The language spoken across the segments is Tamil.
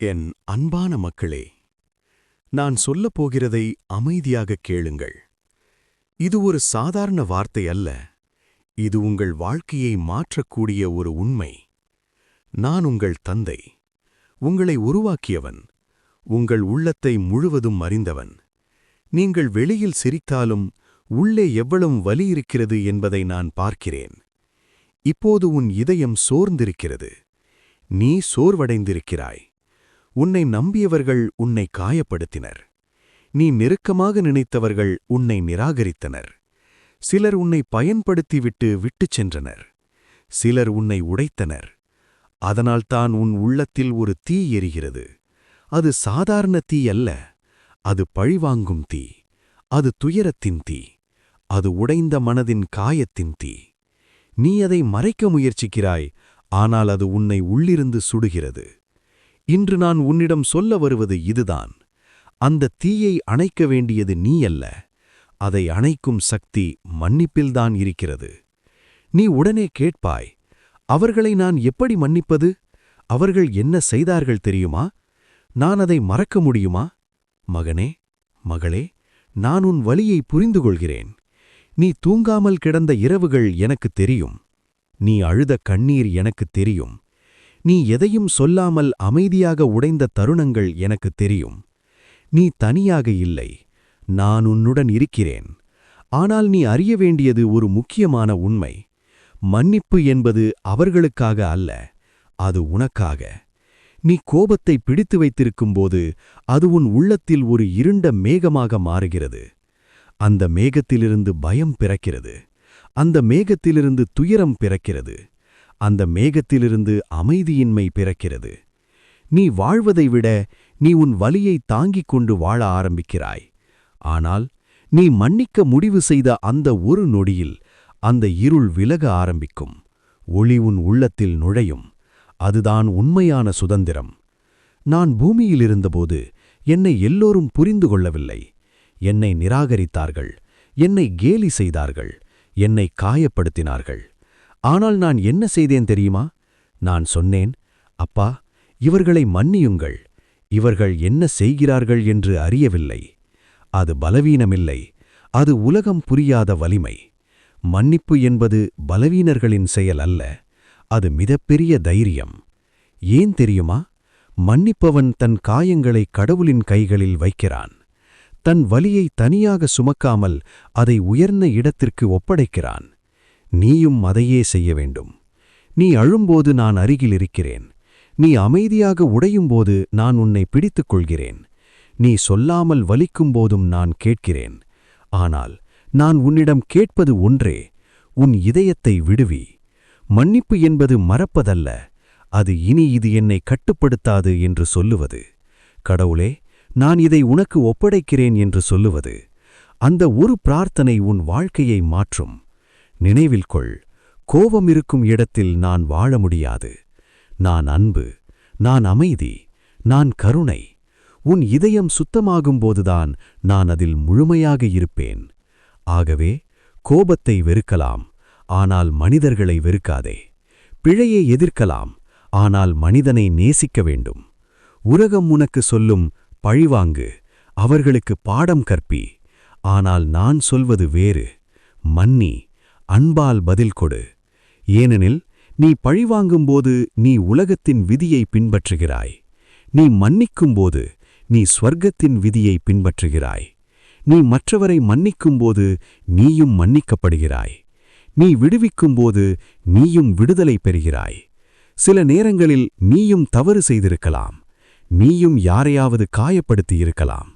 என் அன்பான மக்களே, நான் சொல்லப் போகிறதை அமைதியாகக் கேளுங்கள். இது ஒரு சாதாரண வார்த்தை அல்ல, இது உங்கள் வாழ்க்கையை மாற்றக்கூடிய ஒரு உண்மை. நான் உங்கள் தந்தை, உங்களை உருவாக்கியவன், உங்கள் உள்ளத்தை முழுவதும் அறிந்தவன். நீங்கள் வெளியில் சிரித்தாலும் உள்ளே எவ்வளவு வலி இருக்கிறது என்பதை நான் பார்க்கிறேன். இப்போது உன் இதயம் சோர்ந்திருக்கிறது, நீ சோர்வடைந்திருக்கிறாய். உன்னை நம்பியவர்கள் உன்னை காயப்படுத்தினர். நீ நெருக்கமாக நினைத்தவர்கள் உன்னை நிராகரித்தனர். சிலர் உன்னை பயன்படுத்திவிட்டு விட்டுச் சென்றனர். சிலர் உன்னை உடைத்தனர். அதனால்தான் உன் உள்ளத்தில் ஒரு தீ எரிகிறது. அது சாதாரண தீ அல்ல, அது பழிவாங்கும் தீ, அது துயரத்தின் தீ, அது உடைந்த மனதின் காயத்தின் தீ. நீ அதை மறைக்க முயற்சிக்கிறாய், ஆனால் அது உன்னை உள்ளிருந்து சுடுகிறது. இன்று நான் உன்னிடம் சொல்ல வருவது இதுதான். அந்த தீயை அணைக்க வேண்டியது நீ அல்ல, அதை அணைக்கும் சக்தி மன்னிப்பில்தான் இருக்கிறது. நீ உடனே கேட்பாய், அவர்களை நான் எப்படி மன்னிப்பது? அவர்கள் என்ன செய்தார்கள் தெரியுமா? நான் அதை மறக்க முடியுமா? மகனே, மகளே, நான் உன் வலியை புரிந்து கொள்கிறேன். நீ தூங்காமல் கிடந்த இரவுகள் எனக்குத் தெரியும். நீ அழுத கண்ணீர் எனக்குத் தெரியும். நீ எதையும் சொல்லாமல் அமைதியாக உடைந்த தருணங்கள் எனக்குத் தெரியும். நீ தனியாக இல்லை, நான் உன்னுடன் இருக்கிறேன். ஆனால் நீ அறிய வேண்டியது ஒரு முக்கியமான உண்மை. மன்னிப்பு என்பது அவர்களுக்காக அல்ல, அது உனக்காக. நீ கோபத்தை பிடித்து வைத்திருக்கும்போது அது உன் உள்ளத்தில் ஒரு இருண்ட மேகமாக மாறுகிறது. அந்த மேகத்திலிருந்து பயம் பிறக்கிறது. அந்த மேகத்திலிருந்து துயரம் பிறக்கிறது. அந்த மேகத்திலிருந்து அமைதியின்மை பிறக்கிறது. நீ வாழ்வதை விட நீ உன் வலியை தாங்கிக் கொண்டு வாழ ஆரம்பிக்கிறாய். ஆனால் நீ மன்னிக்க முடிவு செய்த அந்த ஒரு நொடியில் அந்த இருள் விலக ஆரம்பிக்கும். ஒளி உன் உள்ளத்தில் நுழையும். அதுதான் உண்மையான சுதந்திரம். நான் பூமியில் இருந்தபோது என்னை எல்லோரும் புரிந்து கொள்ளவில்லை. என்னை நிராகரித்தார்கள், என்னை கேலி செய்தார்கள், என்னை காயப்படுத்தினார்கள். ஆனால் நான் என்ன செய்தேன் தெரியுமா? நான் சொன்னேன், அப்பா, இவர்களை மன்னியுங்கள். இவர்கள் என்ன செய்கிறார்கள் என்று அறியவில்லை. அது பலவீனமில்லை, அது உலகம் புரியாத வலிமை. மன்னிப்பு என்பது பலவீனர்களின் செயல் அல்ல, அது மிகப்பெரிய தைரியம். ஏன் தெரியுமா? மன்னிப்பவன் தன் காயங்களை கடவுளின் கைகளில் வைக்கிறான். தன் வலியை தனியாக சுமக்காமல் அதை உயர்ந்த இடத்திற்கு ஒப்படைக்கிறான். நீயும் அதையே செய்ய வேண்டும். நீ அழும்போது நான் அருகில் இருக்கிறேன். நீ அமைதியாக உடையும்போது நான் உன்னை பிடித்துக் கொள்கிறேன். நீ சொல்லாமல் வலிக்கும்போதும் நான் கேட்கிறேன். ஆனால் நான் உன்னிடம் கேட்பது ஒன்றே, உன் இதயத்தை விடுவி. மன்னிப்பு என்பது மறப்பதல்ல, அது இனி இது என்னை கட்டுப்படுத்தாது என்று சொல்லுவது. கடவுளே, நான் இதை உனக்கு ஒப்படைக்கிறேன் என்று சொல்லுவது. அந்த ஒரு பிரார்த்தனை உன் வாழ்க்கையை மாற்றும். நினைவில் கொள், கோபம் இருக்கும் இடத்தில் நான் வாழ முடியாது. நான் அன்பு, நான் அமைதி, நான் கருணை. உன் இதயம் சுத்தமாகும்போதுதான் நான் அதில் முழுமையாக இருப்பேன். ஆகவே கோபத்தை வெறுக்கலாம், ஆனால் மனிதர்களை வெறுக்காதே. பிழையை எதிர்க்கலாம், ஆனால் மனிதனை நேசிக்க வேண்டும். உலகம் உனக்கு சொல்லும் பழிவாங்கு, அவர்களுக்கு பாடம் கற்பி. ஆனால் நான் சொல்வது வேறு. மன்னி, அன்பால் பதில் கொடு. ஏனெனில் நீ பழிவாங்கும்போது நீ உலகத்தின் விதியை பின்பற்றுகிறாய். நீ மன்னிக்கும்போது நீ ஸ்வர்க்கத்தின் விதியை பின்பற்றுகிறாய். நீ மற்றவரை மன்னிக்கும்போது நீயும் மன்னிக்கப்படுகிறாய். நீ விடுவிக்கும்போது நீயும் விடுதலை பெறுகிறாய். சில நேரங்களில் நீயும் தவறு செய்திருக்கலாம். நீயும் யாரையாவது காயப்படுத்தியிருக்கலாம்.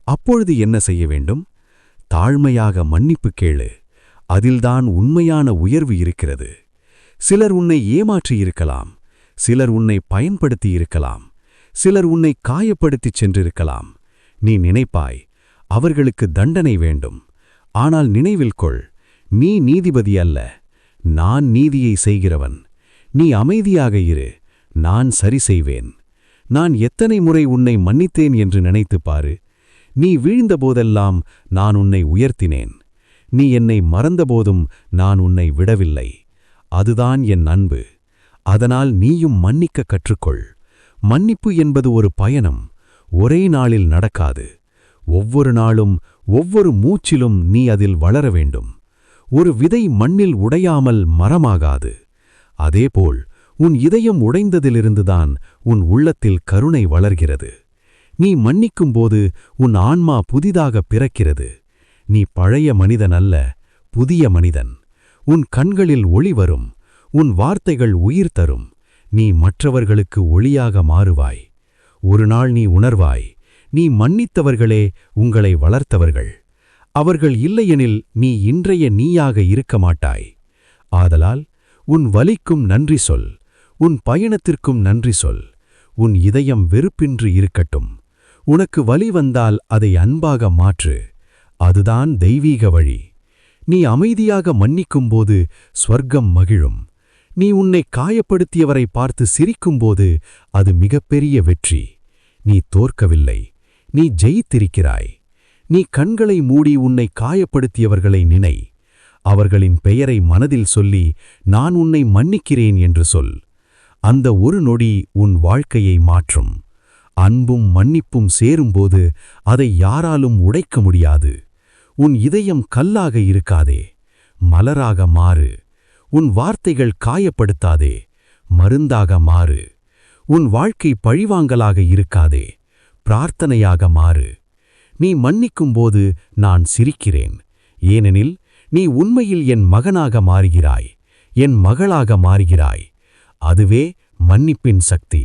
அப்பொழுது என்ன செய்ய வேண்டும்? தாழ்மையாக மன்னிப்பு கேளு. அதில்தான் உண்மையான உயர்வு இருக்கிறது. சிலர் உன்னை ஏமாற்றியிருக்கலாம். சிலர் உன்னை பயன்படுத்தியிருக்கலாம். சிலர் உன்னை காயப்படுத்திச் சென்றிருக்கலாம். நீ நினைப்பாய், அவர்களுக்கு தண்டனை வேண்டும். ஆனால் நினைவில் கொள், நீ நீதிபதி அல்ல, நான் நீதியை செய்கிறவன். நீ அமைதியாக இரு, நான் சரி செய்வேன். நான் எத்தனை முறை உன்னை மன்னித்தேன் என்று நினைத்துப் பாரு. நீ வீழ்ந்தபோதெல்லாம் நான் உன்னை உயர்த்தினேன். நீ என்னை மறந்தபோதும் நான் உன்னை விடவில்லை. அதுதான் என் அன்பு. அதனால் நீயும் மன்னிக்க கற்றுக்கொள். மன்னிப்பு என்பது ஒரு பயணம், ஒரே நாளில் நடக்காது. ஒவ்வொரு நாளும் ஒவ்வொரு மூச்சிலும் நீ அதில் வளர வேண்டும். ஒரு விதை மண்ணில் உடையாமல் மரமாகாது. அதேபோல் உன் இதயம் உடைந்ததிலிருந்துதான் உன் உள்ளத்தில் கருணை வளர்கிறது. நீ மன்னிக்கும்போது உன் ஆன்மா புதிதாக பிறக்கிறது. நீ பழைய மனிதன் அல்ல, புதிய மனிதன். உன் கண்களில் ஒளி வரும், உன் வார்த்தைகள் உயிர் தரும். நீ மற்றவர்களுக்கு ஒளியாக மாறுவாய். ஒரு நாள் நீ உணர்வாய், நீ மன்னித்தவர்களே உங்களை வளர்த்தவர்கள். அவர்கள் இல்லையெனில் நீ இன்றைய நீயாக இருக்க மாட்டாய். ஆதலால் உன் வலிக்கும் நன்றி சொல், உன் பயணத்திற்கும் நன்றி சொல். உன் இதயம் வெறுப்பின்றி இருக்கட்டும். உனக்கு வலி வந்தால் அதை அன்பாக மாற்று. அதுதான் தெய்வீக வழி. நீ அமைதியாக மன்னிக்கும்போது ஸ்வர்க்கம் மகிழும். நீ உன்னை காயப்படுத்தியவரை பார்த்து சிரிக்கும்போது அது மிகப்பெரிய வெற்றி. நீ தோற்கவில்லை, நீ ஜெயித்திருக்கிறாய். நீ கண்களை மூடி உன்னை காயப்படுத்தியவர்களை நினை. அவர்களின் பெயரை மனதில் சொல்லி, நான் உன்னை மன்னிக்கிறேன் என்று சொல். அந்த ஒரு நொடி உன் வாழ்க்கையை மாற்றும். அன்பும் மன்னிப்பும் சேரும்போது அதை யாராலும் உடைக்க முடியாது. உன் இதயம் கல்லாக இருக்காதே, மலராக மாறு. உன் வார்த்தைகள் காயப்படுத்தாதே, மருந்தாக மாறு. உன் வாழ்க்கை பழிவாங்கலாக இருக்காதே, பிரார்த்தனையாக மாறு. நீ மன்னிக்கும்போது நான் சிரிக்கிறேன். ஏனெனில் நீ உண்மையில் என் மகனாக மாறுகிறாய், என் மகளாக மாறுகிறாய். அதுவே மன்னிப்பின் சக்தி.